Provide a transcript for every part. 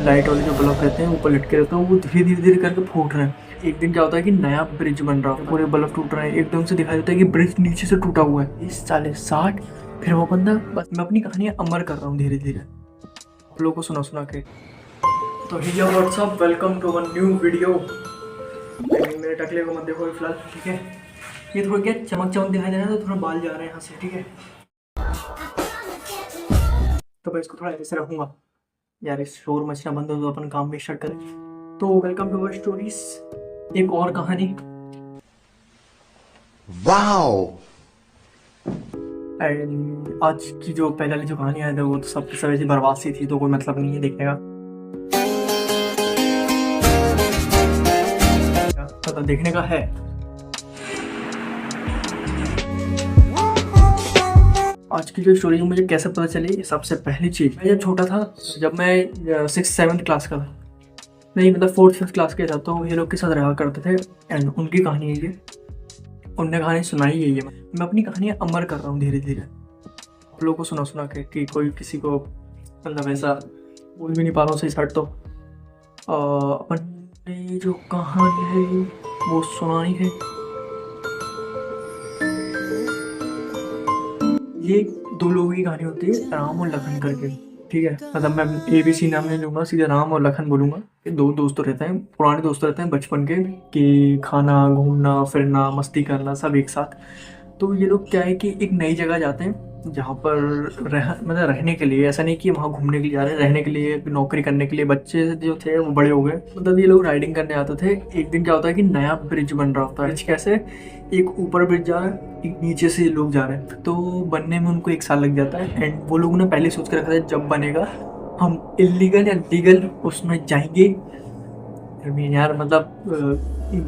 Light वाले जो bulb रहते हैं ऊपर लटके रहते हैं वो धीरे धीरे धीरे करके फूट रहे हैं। एक दिन क्या होता है कि नया ब्रिज बन रहा है, पूरे बल्ब टूट रहे हैं, एकदम से दिखाई देता है कि ब्रिज नीचे से टूटा हुआ है। 30 40 60 फिर वो बंदा, बस मैं अपनी कहानी अमर कर रहा हूँ धीरे धीरे आप लोगों को सुना सुना के। तो hi what's up, welcome to one new video. मेरे टकले को मत देखो फिलहाल, ठीक है। ये थोड़ा क्या चमक चमक दिखाई दे रहा है तो थोड़ा बाल जा रहे हैं यहाँ से, ठीक है। तो मैं इसको थोड़ा ऐसे रखूंगा यार, इस शोर मचना बंद हो तो अपन काम भी स्टार्ट करें। तो वेलकम टू अवर स्टोरीज, एक और कहानी। वाओ। एंड आज की जो पहले वाली जो कहानी आई थी वो तो सबकी सब ऐसी बर्बाद सी थी, तो कोई मतलब नहीं है देखने का, मतलब देखने का है। आज की जो स्टोरी मुझे कैसे पता चली, सबसे पहली चीज, मैं जब छोटा था, जब मैं 6th 7th क्लास का था, नहीं मतलब 4th 5th क्लास के था, तो ये लोग के साथ रहा करते थे। एंड उनकी कहानी है ये, उनने कहानी सुनाई है ये। मैं अपनी कहानी अमर कर रहा हूँ धीरे धीरे आप लोगों को सुना सुना के, कि कोई किसी को मतलब ऐसा बोल भी नहीं पा रहा हूँ सही साइड। तो अपन ने जो कहानी है वो सुनानी है। ये 2 लोगों की कहानी होती है, राम और लखन करके, ठीक है। मतलब मैं ABC नाम नहीं लूँगा, सीधे राम और लखन बोलूँगा। ये 2 दोस्त रहते हैं, पुराने दोस्त रहते हैं बचपन के, कि खाना घूमना फिरना मस्ती करना सब एक साथ। तो ये लोग क्या है कि एक नई जगह जाते हैं जहाँ पर मतलब रहने के लिए, ऐसा नहीं कि वहाँ घूमने के लिए जा रहे हैं, रहने के लिए, नौकरी करने के लिए। बच्चे जो थे वो बड़े हो गए, मतलब ये लोग राइडिंग करने आते थे। एक दिन क्या होता है कि नया ब्रिज बन रहा होता है। ब्रिज कैसे, एक ऊपर ब्रिज जा रहा है, एक नीचे से लोग जा रहे हैं, तो बनने में उनको 1 साल लग जाता है। एंड वो लोग ने पहले सोच के रखा था जब बनेगा हम इलीगल या लीगल उसमें जाएंगे। यार मतलब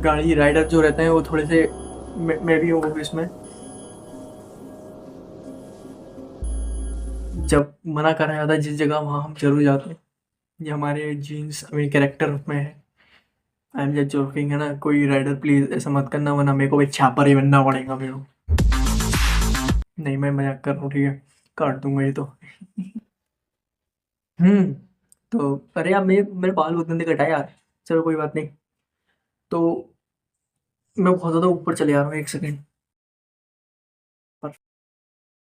गाड़ी राइडर जो रहते हैं वो थोड़े से, मैं भी हूँ इसमें, जब मना करा जाता है जिस जगह वहाँ हम जरूर जाते हैं। ये हमारे जीन्स मेरे कैरेक्टर में है। आई एम जस्ट जोकिंग, है ना। कोई राइडर प्लीज ऐसा मत करना, वरना मेरे को भी छापर ही बनना पड़ेगा मेरे को। नहीं मैं मजाक कर रहा हूँ, ठीक है, काट दूंगा ये तो। तो अरे यार मेरे बाल बहुत गंदे कटाए यार, चलो कोई बात नहीं। तो मैं बहुत ज़्यादा ऊपर चले जा रहा हूँ, 1 सेकेंड।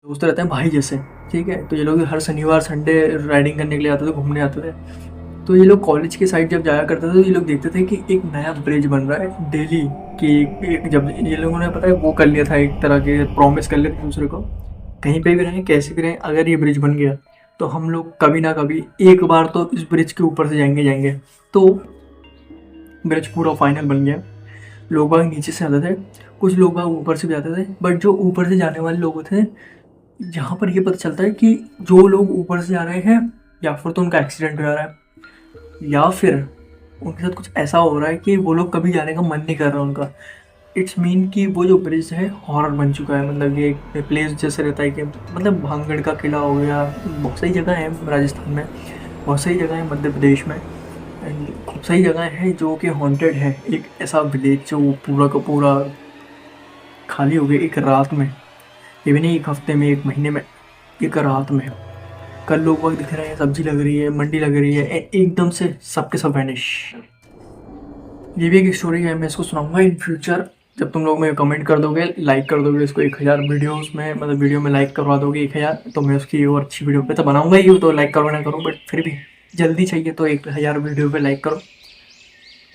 दोस्त रहते हैं भाई जैसे, ठीक है। तो ये लोग हर शनिवार संडे राइडिंग करने के लिए आते थे, घूमने आते थे। तो ये लोग कॉलेज के साइड जब जाया करते थे तो ये लोग देखते थे कि एक नया ब्रिज बन रहा है डेली। कि जब ये लोगों ने पता है वो कर लिया था, एक तरह के प्रॉमिस कर लिया था दूसरे को, कहीं पे भी रहें कैसे भी रहें, अगर ये ब्रिज बन गया तो हम लोग कभी ना कभी एक बार तो इस ब्रिज के ऊपर से जाएंगे। तो ब्रिज पूरा फाइनल बन गया। लोग बाग नीचे से आते थे, कुछ लोग बाग ऊपर से भी आते थे। बट जो ऊपर से जाने वाले लोग थे, यहाँ पर ये पता चलता है कि जो लोग ऊपर से जा रहे हैं या फिर तो उनका एक्सीडेंट हो जा रहा है, या फिर उनके साथ कुछ ऐसा हो रहा है कि वो लोग कभी जाने का मन नहीं कर रहा उनका। इट्स मीन कि वो जो ब्रिज है हॉरर बन चुका है। मतलब ये एक प्लेस जैसे रहता है कि मतलब भांगड़ का किला हो गया, बहुत सही जगह है राजस्थान में, बहुत सही जगह है मध्य प्रदेश में, एंड खूब सही जगह है जो कि हॉन्टेड है। एक ऐसा विलेज जो पूरा का पूरा खाली हो गया एक रात में, ये भी नहीं 1 हफ्ते में, 1 महीने में, एक रात में। कल लोग वक्त दिख रहे हैं, सब्जी लग रही है, मंडी लग रही है, एकदम से सबके सब वैनिश। ये भी एक स्टोरी है, मैं इसको सुनाऊंगा इन फ्यूचर। जब तुम लोग मेरे कमेंट कर दोगे, लाइक कर दोगे इसको 1000 वीडियोस में, मतलब वीडियो में लाइक करवा दोगे 1000, तो मैं उसकी और अच्छी वीडियो पे तो बनाऊंगा ही, तो लाइक करो ना करो, बट फिर भी जल्दी चाहिए तो 1000 वीडियो पे लाइक करो।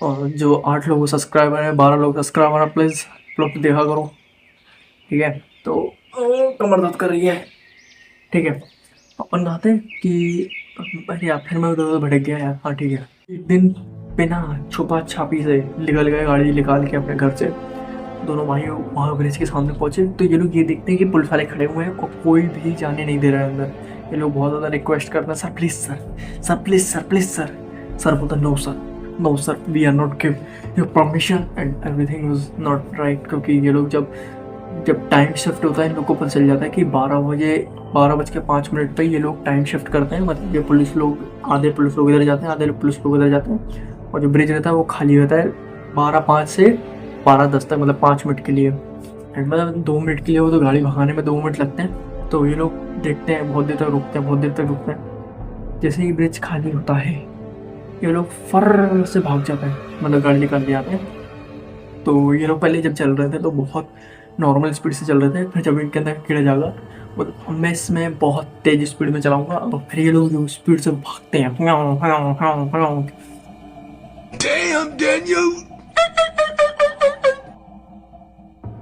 और जो 8 लोग सब्सक्राइबर हैं, 12 लोग सब्सक्राइबर हैं, प्लीज़ लोग देखा करो, ठीक है। तो कमर दर्द कर रही है, ठीक है। अपन कहते हैं कि अरे यार फिर मैं उधर भटक गया यार। हाँ ठीक है। एक दिन बिना छुपा छापी से निकल गए गाड़ी निकाल के अपने घर से। दोनों भाई वहाँ ब्रिज के सामने पहुँचे तो ये लोग ये देखते हैं कि पुलिस वाले खड़े हुए हैं और कोई भी जाने नहीं दे रहा है अंदर। ये लोग बहुत ज़्यादा रिक्वेस्ट करते हैं, sir please sir, sir please sir, please sir. Sir बोलता no sir, no sir, we are not give your permission and everything was not right. क्योंकि ये लोग जब टाइम शिफ्ट होता है इन लोग को पता चल जाता है कि 12:05 पे ये लोग टाइम शिफ्ट करते हैं। मतलब ये पुलिस लोग, आधे पुलिस लोग इधर जाते हैं, आधे पुलिस लोग इधर जाते हैं, और जो ब्रिज रहता है वो खाली रहता है 12:05 से 12:10 तक, मतलब 5 मिनट के लिए। एंड मतलब 2 मिनट के लिए वो तो गाड़ी भगाने में 2 मिनट लगते हैं। तो ये लोग देखते हैं, बहुत देर तक रुकते हैं, बहुत देर तक रुकते हैं। जैसे ही ब्रिज खाली होता है ये लोग फर से भाग जाते हैं, मतलब गाड़ी निकाल के आते हैं। तो ये लोग पहले जब चल रहे थे तो बहुत नॉर्मल स्पीड से चल रहे थे, फिर जब इनके अंदर कीड़ा जागा और मैं इसमें बहुत तेज स्पीड में चलाऊंगा, और फिर ये लोग जो स्पीड से भागते हैं, Damn, Daniel!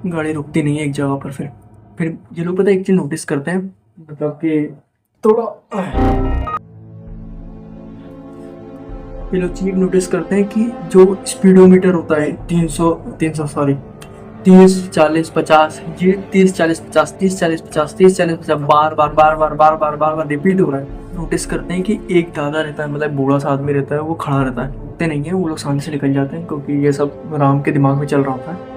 गाड़ी रुकती नहीं है एक जगह पर। फिर ये लोग पता है एक चीज नोटिस करते हैं, मतलब कि थोड़ा ये लोग चीज नोटिस करते हैं कि जो स्पीडोमीटर होता है 300 सॉरी 30 40 50, ये 30 40 50 30 40 50 30 40 50 बार रिपीट हो रहा है। नोटिस करते हैं कि एक दादा रहता है, मतलब बूढ़ा सा आदमी रहता है, वो खड़ा रहता है, उठते नहीं है, वो लोग सामने से निकल जाते हैं क्योंकि ये सब राम के दिमाग में चल रहा होता है।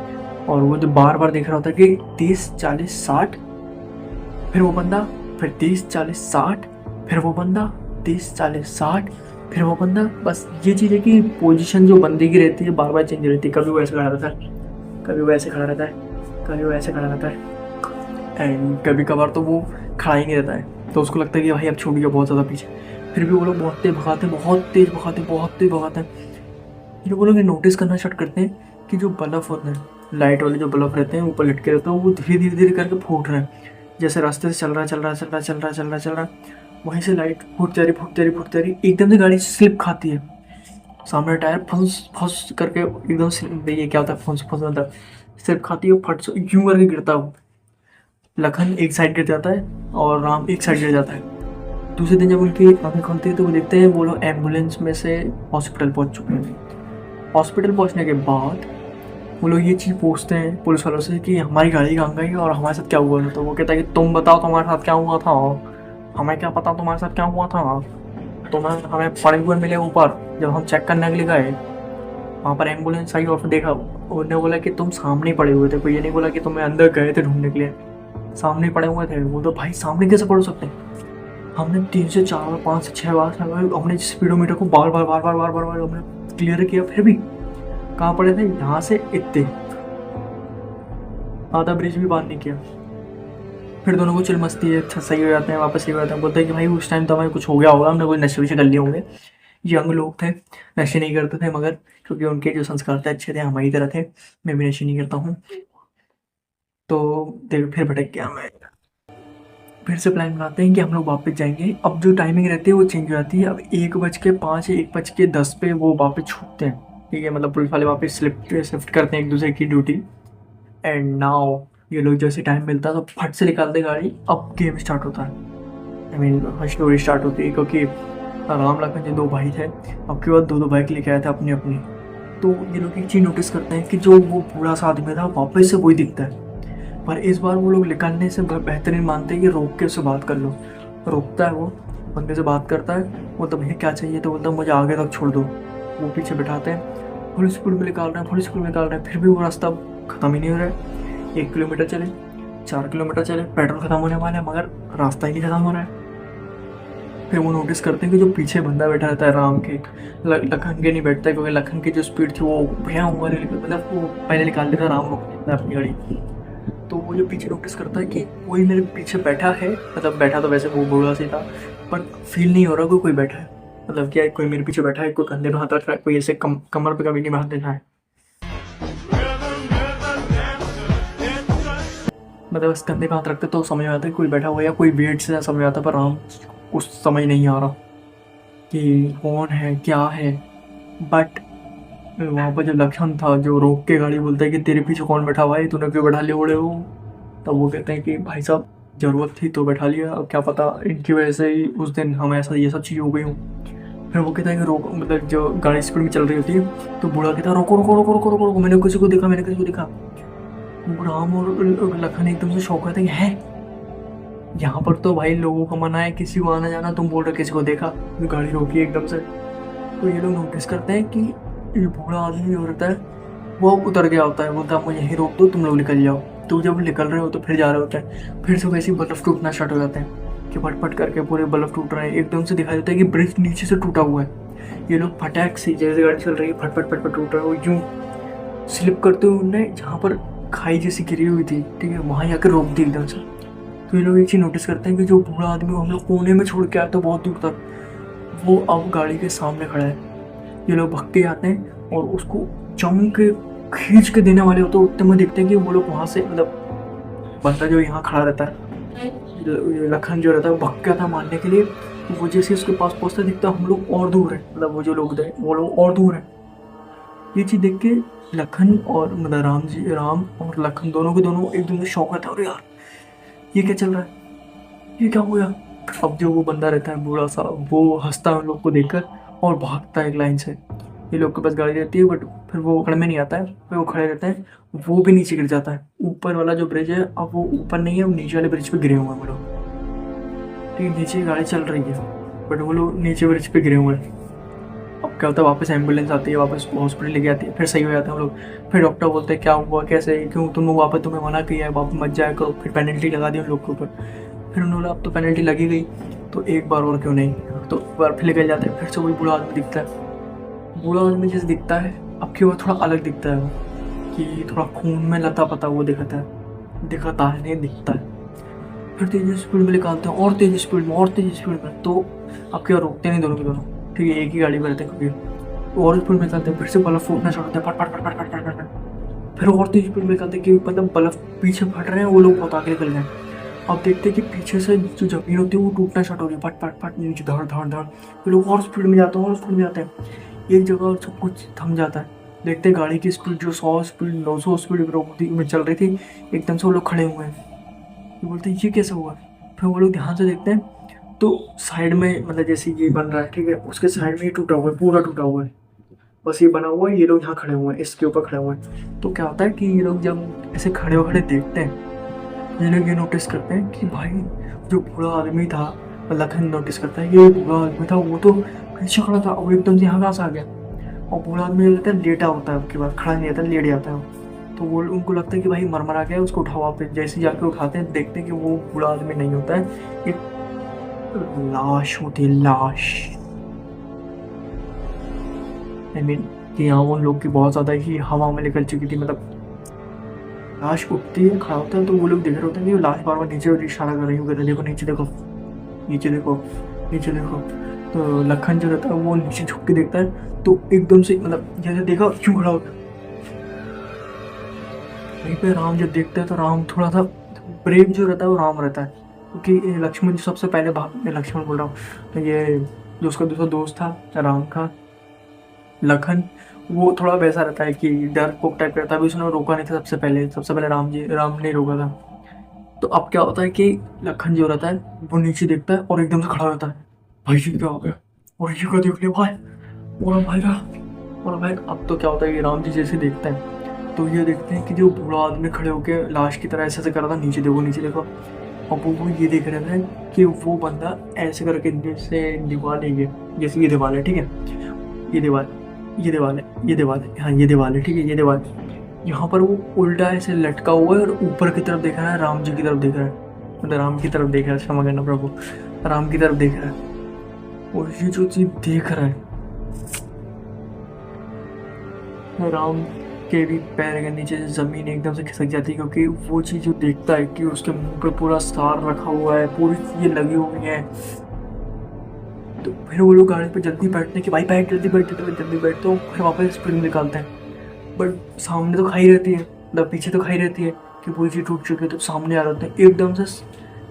और वो जो बार देख रहा होता है कि 30 40 60, फिर वो बंदा, फिर 30 40 60, फिर वो बंदा 30 40 60, फिर वो बंदा। बस ये चीज़ है कि पोजीशन जो बंदे की रहती है बार चेंज रहती है, कभी वो ऐसे खड़ा रहता है, कभी वो ऐसे खड़ा रहता है, कभी वो ऐसे खड़ा रहता है, एंड कभी कभार तो वो खड़ा ही नहीं रहता है। तो उसको लगता है कि भाई अब छूट गया बहुत ज़्यादा पीछे, फिर भी वो लोग बहुत तेज भगाते हैं, बहुत तेज भगाते हैं। फिर वो लोग ये नोटिस करना स्टार्ट करते हैं कि जो बल्ब होते हैं, लाइट वाले जो बल्ब रहते हैं ऊपर लटके रहते हैं, वो धीरे करके फूट रहे हैं। जैसे रास्ते से चल रहा है, वहीं से लाइट फूट जा रही, एकदम से गाड़ी स्लिप खाती है, सामने टायर फंस करके एकदम से, ये क्या होता है फंस मतलब स्लिप खाती है, फट से यूं करके गिरता है। लखन एक साइड गिर जाता है और राम एक साइड गिर जाता है। दूसरे दिन जब उनकी आंखें खुलती है तो वो देखते हैं वो लोग एम्बुलेंस में से हॉस्पिटल पहुंच चुके हैं। हॉस्पिटल पहुंचने के बाद वो लोग ये चीज़ पूछते हैं पुलिस वालों से कि हमारी गाड़ी कहाँ गई और हमारे साथ क्या हुआ था। तो वो कहता है कि तुम बताओ तुम्हारे साथ क्या हुआ था, हमें क्या पता तुम्हारे साथ क्या हुआ था। तुम्हें हमें पड़े हुए मिले ऊपर, जब हम चेक करने के लिए गए वहाँ पर एम्बुलेंस आई और फिर देखा, उन्होंने बोला कि तुम सामने पड़े हुए थे, कोई ये नहीं बोला कि तुम्हें अंदर गए थे ढूंढने के लिए, सामने पड़े हुए थे। वो तो भाई सामने कैसे पड़ सकते हैं, हमने 3 से 4 बार 5 से 6 बार हमने स्पीडोमीटर को बार हमने क्लियर किया, फिर भी कहाँ पड़े थे, यहाँ से इतने आधा ब्रिज भी पार नहीं किया। फिर दोनों को चिल मस्ती है, अच्छा सही हो जाते हैं, वापस सही हो जाते हैं। बोलते हैं कि भाई उस टाइम तो हमें कुछ हो गया होगा, हमने कोई नशे वशे कर लिए होंगे। यंग लोग थे, नशे नहीं करते थे, मगर क्योंकि उनके जो संस्कार थे अच्छे थे, हमारी तरह थे, मैं भी नशे नहीं करता हूँ। तो देख फिर भटक गया मैं। फिर से प्लान बनाते हैं कि हम लोग वापस जाएंगे। अब जो टाइमिंग रहती है वो चेंज हो जाती है, अब 1:05 1:10 पे वो वापस छूटते हैं, ठीक है, मतलब पुलिस वाले वापस शिफ्ट करते हैं एक दूसरे की ड्यूटी। एंड नाउ ये लोग जैसे टाइम मिलता है तो फट से निकालते गाड़ी, अब गेम स्टार्ट होता है, आई मीन स्टोरी स्टार्ट होती है। क्योंकि राम लखन जी 2 भाई थे, अब के बाद 2 बाइक लेके आए थे अपनी अपनी। तो ये लोग एक चीज़ नोटिस करते हैं कि जो वो बूढ़ा सा आदमी था वापस से वही दिखता है, पर इस बार वो लोग निकालने से बेहतरीन मानते हैं कि रोक के उससे बात कर लो। रोकता है, वो बंदे से बात करता है, वो तो भैया क्या चाहिए, तो बोलता है मुझे आगे तक छोड़ दो। वो पीछे बैठाते हैं, फुल स्पीड में निकाल रहे हैं, फिर भी वो रास्ता ख़त्म ही नहीं हो रहा है। 1 किलोमीटर चले, 4 किलोमीटर चले, पेट्रोल खत्म होने वाला है, मगर रास्ता ही नहीं खत्म हो रहा है। फिर वो नोटिस करते हैं कि जो पीछे बंदा बैठा रहता है राम के, लखन के नहीं बैठता है, क्योंकि लखन की जो स्पीड थी वो भैया हुआ, मतलब वो पहले निकाल लेता, राम रोक लेता है अपनी गाड़ी। तो वो जो पीछे नोटिस करता है कि कोई मेरे पीछे बैठा है, मतलब बैठा तो वैसे वो बूढ़ा से था, पर फील नहीं हो रहा कोई बैठा है, मतलब क्या कोई मेरे पीछे बैठा है, कोई कंधे पे हाथ रख रहा है, कोई ऐसे कमर पे कभी नहीं हाथ देना है, मतलब बस कंधे पे हाथ रखते तो समझ में आता है कोई बैठा हुआ है, या कोई वेट से समझ में आता, पर राम उस समझ नहीं आ रहा कि कौन है क्या है। बट वहाँ पर जो लखन था जो रोक के गाड़ी, बोलता है कि तेरे पीछे कौन बैठा हुआ है, तूने क्यों बैठा लिए उड़े हो। तब वो कहते हैं कि भाई साहब ज़रूरत थी तो बैठा लिया, अब क्या पता इनकी वजह से ही उस दिन हम ऐसा ये सब चीज़ हो गई हूँ। फिर वो कहता है कि रोक, मतलब जो गाड़ी स्पीड में चल रही होती है तो बूढ़ा कहता है रोको रोको रोको रोको रोको, मैंने किसी को देखा। राम और लखन एकदम से शौक करते हैं कि है यहाँ पर तो भाई लोगों का मना है, किसी को आना जाना, तुम बोल रहे किसी को देखा, गाड़ी रोकी एकदम से। तो ये लोग नोटिस करते हैं कि ये बूढ़ा आदमी जो रहता है वो उतर गया होता है, बोलता है मुझे यहीं रोक दो, तुम लोग निकल जाओ। तो जब निकल रहे हो तो फिर जा रहे होते हैं, फिर से वैसे ही बर्फ़ टूटना स्टार्ट हो जाते हैं कि फट करके पूरे बर्फ़ टूट रहे हैं। एकदम से दिखाई देता है कि ब्रिज नीचे से टूटा हुआ है। ये लोग फटाक से जैसे गाड़ी चल रही है फट टूट रहा है, वो यूँ स्लिप करते हुए उनने जहाँ पर खाई जैसी गिरी हुई थी, ठीक है, वहाँ जाकर रोक दी एकदम से। तो ये लोग एक चीज़ नोटिस करते हैं कि जो बूढ़ा आदमी को हम लोग कोने में छोड़ के आए थे बहुत दूर तक, वो अब गाड़ी के सामने खड़ा है। ये लोग भाग के आते हैं और उसको जम के खींच के देने वाले होते हैं। उतने में देखते हैं कि वो लोग वहाँ से मतलब बंदा जो यहाँ खड़ा रहता है, लखन जो रहता है, वो भाग के आता है मारने के लिए। तो वो जैसे उसके पास पहुँचता दिखता है हम लोग और दूर है, मतलब वो जो लोग थे वो लोग और दूर है। ये चीज़ देख के लखन और मतलब राम और लखन दोनों के दोनों एक दूसरे शौक रहता है, अरे यार ये क्या चल रहा है, ये क्या हो गया। अब जो वो बंदा रहता है बूढ़ा सा, वो हंसता है उन लोग को देखकर और भागता है एक लाइन से। ये लोग के पास गाड़ी रहती है बट फिर वो पकड़ में नहीं आता है, फिर वो खड़े रहते हैं, वो भी नीचे गिर जाता है। ऊपर वाला जो ब्रिज है अब वो ऊपर नहीं है, वो नीचे वाले ब्रिज पे गिरे हुए हैं वो लोग। ठीक, नीचे गाड़ी चल रही है बट वो लोग नीचे ब्रिज पे गिरे हुए हैं। अब क्या होता है, वापस एम्बुलेंस आती है, वापस हॉस्पिटल लेके आती है, फिर सही हो जाते हैं हम लोग। फिर डॉक्टर बोलते हैं क्या हुआ, कैसे, क्यों तुम लोग वापस, तुम्हें मना किया है वापस मत जाया करो। फिर पेनल्टी लगा दी उन लोग के ऊपर। फिर उन्होंने अब तो पेनल्टी लगी गई तो एक बार और क्यों नहीं, तो एक बार फिर निकल जाते हैं। फिर से वही बूढ़ा आदमी दिखता है। बूढ़ा आदमी जैसे दिखता है अब की बार थोड़ा अलग दिखता है वो, कि थोड़ा खून में लता पता वो दिखता है नहीं दिखता है। फिर तेज़ स्पीड में निकालते हैं और तेज़ स्पीड में तो अब क्या रोकते नहीं दोनों के दोनों, ठीक है, एक ही गाड़ी में रहते हैं क्योंकि और स्पीड में निकालते हैं। फिर से बल्ब फूटना शुरू होता है, फट फट फट फट फट फट फट। फिर और तेज स्पीड में निकालते हैं कि मतलब बल्ब पीछे फट रहे हैं, वो लोग बहुत आगे निकल गए। अब देखते हैं कि पीछे से जो जमीन होती है वो टूटना स्टार्ट हो रही है, फट फट फट नीचे धड़ धड़ धड़। फिर लोग और स्पीड में जाते हैं एक जगह और सब कुछ थम जाता है। देखते हैं गाड़ी की स्पीड जो 100 स्पीड 900 स्पीड में चल रही थी, एकदम से वो लोग खड़े हुए हैं। ये बोलते हैं ये कैसे हुआ। फिर वो लोग ध्यान से देखते हैं तो साइड में मतलब जैसे ये बन रहा है, ठीक है, उसके साइड में ये टूटा हुआ है, पूरा टूटा हुआ है, बस ये बना हुआ है। ये लोग यहाँ खड़े हुए हैं, इसके ऊपर खड़े हुए हैं। तो क्या होता है कि ये लोग जब ऐसे खड़े देखते हैं, ये लोग ये नोटिस करते हैं कि भाई जो बूढ़ा आदमी था, लखन नोटिस करता है कि ये बूढ़ा आदमी था वो तो पीछे खड़ा था, वो एकदम से यहाँ कहाँ से आ गया। और बूढ़ा आदमी जो रहता है लेटा होता है, उसके बाद खड़ा नहीं रहता, लेट जाता है। तो वो उनको लगता है कि भाई मर गया, उसको उठाओ वापस। जैसे जाके उठाते हैं देखते हैं कि वो बूढ़ा आदमी नहीं होता है, एक लाश होती है, लाश। आई मीन कि यहाँ उन लोग की बहुत ज़्यादा ही हवा में निकल चुकी थी, मतलब लाश उठती है, खड़ा होता है तो वो लोग देख रहे होते हैं कि वो लाश बार बार नीचे इशारा कर रही है, देखो नीचे देखो, नीचे देखो, नीचे देखो। तो लखन जो रहता है वो नीचे झुक के देखता है तो एकदम से मतलब जैसे देखा क्यों खड़ा होता है। वहीं पे राम जब देखता है तो राम थोड़ा सा ब्रेव जो रहता है वो राम रहता है, क्योंकि लक्ष्मण जो सबसे पहले लक्ष्मण बोल रहा हूँ, तो ये जो उसका दूसरा दोस्त था राम का, लखन, वो थोड़ा वैसा रहता है कि डरपोक टाइप रहता है। अभी उसने रोका नहीं था सबसे पहले राम ने रोका था। तो अब क्या होता है कि लखन जो रहता है वो नीचे देखता है और एकदम से खड़ा रहता है, भाई जी क्या हो गया, और ये क्या देख लिया भाई, और भाई अब तो क्या होता है कि राम जी जैसे देखते हैं तो ये देखते हैं कि जो बूढ़ा आदमी खड़े होकर लाश की तरह ऐसे कर रहा था, नीचे देखो। और वो ये देख रहे थे कि वो बंदा ऐसे करके जैसे दीवार है, जैसे ये दीवार है, ठीक है, ये दीवार है, हाँ ये दीवार है, ठीक है, ये दीवार। यहाँ पर वो उल्टा ऐसे लटका हुआ है और ऊपर की तरफ देख रहा है, राम जी की तरफ देख रहा है, मतलब राम की तरफ देख रहा है, क्षमा करना प्रभु, राम की तरफ देख रहा है। और ये जो चीज देख रहा है, राम के भी पैर के नीचे से जमीन एकदम से खिसक जाती है, क्योंकि वो चीज जो देखता है कि उसके मुंह पे पूरा स्टार रखा हुआ है, पूरी चीजें लगी हुई हैं। तो फिर वो लोग गाड़ी पे जल्दी बैठते हैं कि भाई बैठ, जल्दी बैठते हो, फिर वापस स्पीड में निकालते हैं। बट सामने तो खाई रहती है, मतलब पीछे तो खाई रहती है कि पूरी चीज टूट चुकी है, तो सामने आ रहे हैं एकदम से,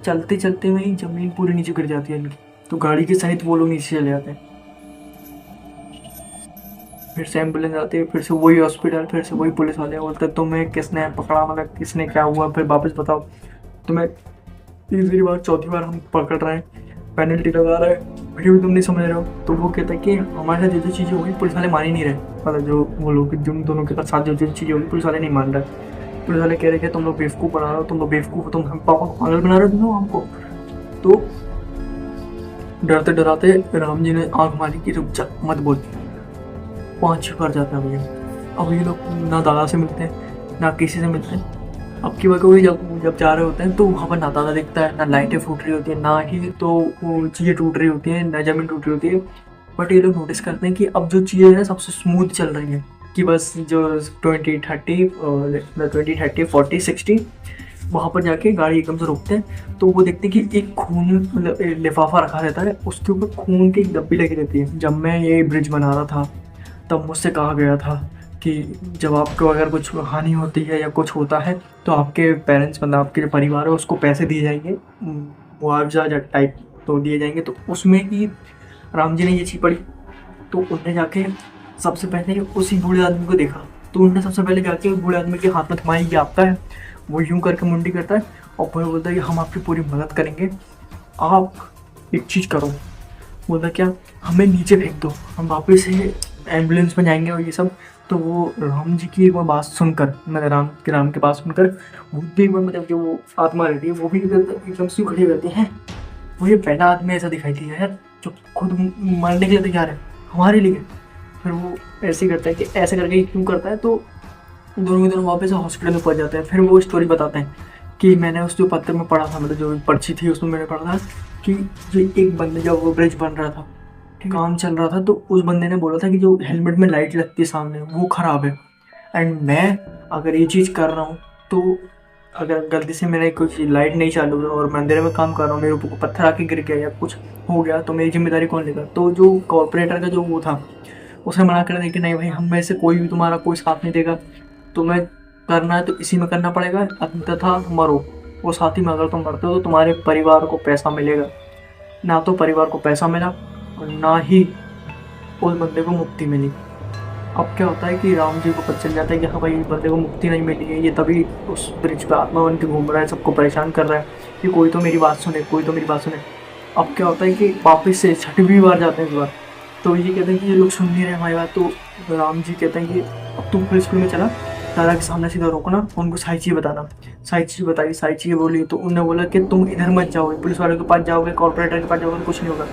चलते में ही जमीन पूरी नीचे गिर जाती है इनकी, तो गाड़ी के सहित वो लोग नीचे चले जाते हैं। फिर से एम्बुलेंस आती है, फिर से वही हॉस्पिटल, फिर से वही पुलिस वाले बोलते हैं तुम्हें किसने पकड़ा, मतलब किसने क्या हुआ, फिर वापस बताओ। तुम्हें तीसरी बार चौथी बार हम पकड़ रहे हैं, पेनल्टी लगा रहा है, फिर भी तुम नहीं समझ रहे हो। तो वो कहता है कि हमारे साथ जो चीज़ें हो गई पुलिस वाले मान ही नहीं रहे, मतलब जो वो लोग जिन दोनों के साथ जो चीज़ें होगी पुलिस वाले नहीं मान रहे। पुलिस वाले कह रहे कि तुम लोग बेवकूफ़ बना रहे हो, तुम लोग बेवकूफ़ हो, तुम हम पापा को पागल बना रहे हो हमको। तो डराते राम जी ने आँख मारी कि रुक जा मत बोल। 5 बार जाता है भैया। अब ये लोग ना दादा से मिलते हैं ना किसी से मिलते हैं। अब की बात कोई जब जा रहे होते हैं तो वहाँ पर ना दादा दिखता है, ना लाइटें फूट रही होती है, ना ही तो वो चीज़ें टूट रही होती हैं, ना जमीन टूट रही होती है। बट ये लोग नोटिस करते हैं कि अब जो चीज़ें हैं सबसे स्मूथ चल रही हैं, कि बस जो 20, 30, 40, 60 वहाँ पर जाके गाड़ी एकदम से रोकते हैं। तो वो देखते हैं कि एक खून मतलब लिफाफा रखा रहता है, उसके ऊपर खून की एक डब्बी लगी रहती है। जब मैं ये ब्रिज बना रहा था तब मुझसे कहा गया था कि जब आपको अगर कुछ हानि होती है या कुछ होता है तो आपके पेरेंट्स मतलब आपके जो परिवार है उसको पैसे दिए जाएंगे, मुआवजा या टाइप तो दिए जाएंगे। तो उसमें ही राम जी ने ये चीज़ पढ़ी, तो उनने जाके सबसे पहले उसी बूढ़े आदमी को देखा। तो उनने सबसे पहले जाके उस बूढ़े आदमी के हाथ में थमाई, ये आपका है। वो यूं करके मुंडी करता है और वो बोलता है कि हम आपकी पूरी मदद करेंगे, आप एक चीज़ करो। बोलता क्या, हमें नीचे फेंक दो, हम वापस से एम्बुलेंस में जाएंगे और ये सब। तो वो राम जी की एक बार बात सुनकर, मतलब राम के पास सुनकर वो भी एक बार मतलब जो वो आत्मा रहती है वो भी एकदम से खड़ी रहती है। वो ये पहला आदमी ऐसा दिखाई दिया है जो खुद मरने के लिए तैयार है हमारे लिए। फिर वो ऐसे करता है कि ऐसे करके क्यों करता है, तो दोनों के दोनों वापस हॉस्पिटल में पहुंच जाते हैं। फिर वो स्टोरी बताते हैं कि मैंने उस जो पत्र में पढ़ा था, मतलब जो पर्ची थी उसमें मैंने पढ़ा था कि जो एक बंदे जब वो ब्रिज बन रहा था, काम चल रहा था, तो उस बंदे ने बोला था कि जो हेलमेट में लाइट लगती है सामने वो ख़राब है, एंड मैं अगर ये चीज़ कर रहा हूँ तो अगर गलती से मैंने कुछ लाइट नहीं चालू है और मैं अंधेरे में काम कर रहा हूँ, मेरे ऊपर पत्थर आके गिर गया या कुछ हो गया तो मेरी जिम्मेदारी कौन लेगा। तो जो कॉर्पोरेटर का जो वो था उसने मना कर दिया कि नहीं भाई, हम में से कोई भी तुम्हारा कोई साथ नहीं देगा, तुम्हें करना है तो इसी में करना पड़ेगा, अंततः मरो। वो साथी में अगर तुम मरते हो तो तुम्हारे परिवार को पैसा मिलेगा। ना तो परिवार को पैसा मिला और ना ही उस बंदे को मुक्ति मिली। अब क्या होता है कि राम जी को पता चल जाता है कि हाँ भाई, इस बंदे को मुक्ति नहीं मिली है, ये तभी उस ब्रिज पे आत्मा बन के घूम रहा है, सबको परेशान कर रहा है कि कोई तो मेरी बात सुने, कोई तो मेरी बात सुने। अब क्या होता है कि वापस से 6वीं बार जाते हैं इस बार, तो ये कहते हैं कि ये लोग सुन नहीं रहे हमारी बात। तो राम जी कहते हैं कि अब तुम पुलिस में चला, दादा के सामने सीधा रोकना, उनको सारी चीज़ बताना। सारी चीज़ बताई, सारी चीज़ें बोली, तो उन्होंने बोला कि तुम इधर मत जाओगे, पुलिस वाले के पास जाओगे, कॉर्पोरेटर के पास जाओगे, कुछ नहीं होगा।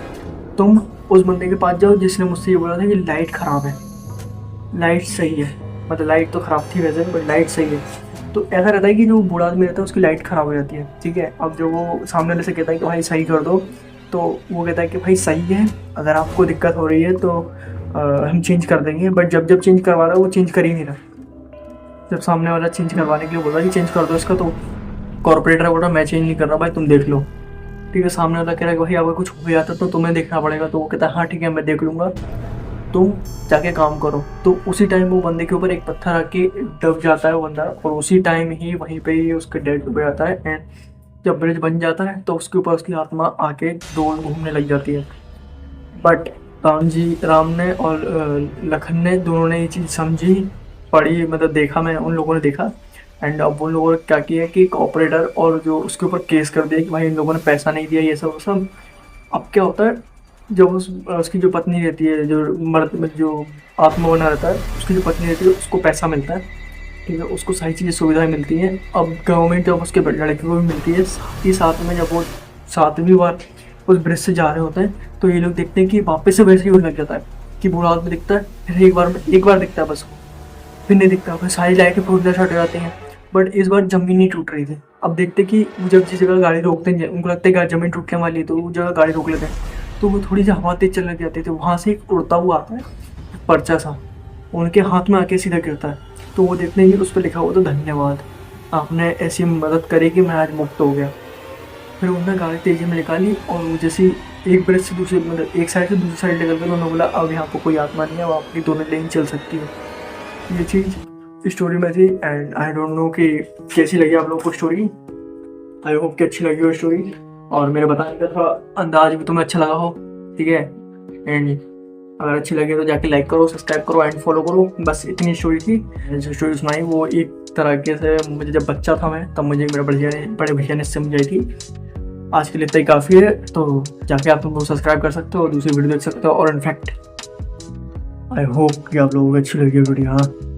तुम उस बंदे के पास जाओ जिसने मुझसे ये बोला था कि लाइट ख़राब है, लाइट सही है, मतलब लाइट तो ख़राब थी वैसे बट लाइट सही है। तो ऐसा रहता है कि जो बूढ़ा आदमी रहता है उसकी लाइट ख़राब हो जाती है, ठीक है। अब जो वो सामने वाले से कहता है कि भाई सही कर दो, तो वो कहता है कि भाई सही है, अगर आपको दिक्कत हो रही है तो हम चेंज कर देंगे। बट जब चेंज करवा रहा है वो चेंज कर ही नहीं रहा। जब सामने वाला चेंज करवाने के लिए बोल रहा है कि चेंज कर दो इसका, तो कॉर्पोरेटर बोल रहा मैं चेंज नहीं कर रहा भाई, तुम देख लो, ठीक है। सामने वाला कह रहा है कि भाई अगर कुछ हो जाता तो तुम्हें देखना पड़ेगा। तो वो कहता है हाँ ठीक है, मैं देख लूँगा, तुम जाके काम करो। तो उसी टाइम वो बंदे के ऊपर एक पत्थर आके दब जाता है वो बंदा, और उसी टाइम ही वहीं पे ही उसका डेड हो जाता है। एंड जब ब्रिज बन जाता है तो उसके ऊपर उसकी आत्मा आके डोल घूमने लग जाती है। बट राम ने और लखन ने दोनों ने ये चीज़ समझी, पढ़ी, मतलब देखा, मैं उन लोगों ने देखा। एंड अब उन लोगों ने क्या किया कि ऑपरेटर और जो उसके ऊपर केस कर दिया कि भाई इन लोगों ने पैसा नहीं दिया, ये सब सब। अब क्या होता है, जब उसकी जो पत्नी रहती है, जो मर्द जो आत्मा बना रहता है, उसकी जो पत्नी रहती है उसको पैसा मिलता है, ठीक है, उसको सारी चीज़ें सुविधाएं मिलती हैं। अब गवर्नमेंट जब उसके लड़के को भी मिलती है, साथ ही साथ में जब वो 7वीं बार उस ब्रिज से जा रहे होते हैं तो ये लोग देखते हैं कि वापस से वैसे ही होने लग जाता है कि बूढ़ा आदमी दिखता है, फिर एक बार दिखता है बस, फिर नहीं दिखता, फिर सारी लाइटें फूटना स्टार्ट हो जाती हैं। बट इस बार ज़मीन नहीं टूट रही थी। अब देखते कि वो जब जिस जगह गाड़ी रोकते हैं उनको लगता है कि ज़मीन टूटने वाली है, तो वो जगह गाड़ी रोक लेते हैं। तो वो थोड़ी सी हवा तेज चलने लग जाती है, तो वहाँ से एक उड़ता हुआ आता है पर्चा सा, उनके हाथ में आके सीधा गिरता है। तो वो देखते हैं कि उस पर लिखा हुआ था धन्यवाद, आपने ऐसी मदद करी कि मैं आज मुक्त हो गया। फिर उन्होंने गाड़ी तेज़ी में निकाली और वो जैसे एक ब्रिज से दूसरे, मतलब एक साइड से दूसरी साइड निकल कर उन्होंने बोला अब यहाँ पर कोई आत्मा नहीं है, अब आपकी दोनों लेन चल सकती है। ये चीज़ स्टोरी में थी। एंड आई डोंट नो कि कैसी लगी आप लोगों को स्टोरी। आई होप कि अच्छी लगी हो स्टोरी, और मेरे बताने का थोड़ा अंदाज भी तुम्हें अच्छा लगा हो, ठीक है। एंड अगर अच्छी लगे तो जाके लाइक करो, सब्सक्राइब करो एंड फॉलो करो। बस इतनी स्टोरी थी जो स्टोरी सुनाई, वो एक तरीके से मुझे जब बच्चा था मैं, तब मुझे मेरे बड़े भैया ने समझाई थी। आज के लिए इतना ही काफ़ी है, तो जाके आप तुमको सब्सक्राइब कर सकते हो और दूसरी वीडियो देख सकते हो। और इनफैक्ट आई होप कि आप लोगों को अच्छी लगी वीडियो। हाँ।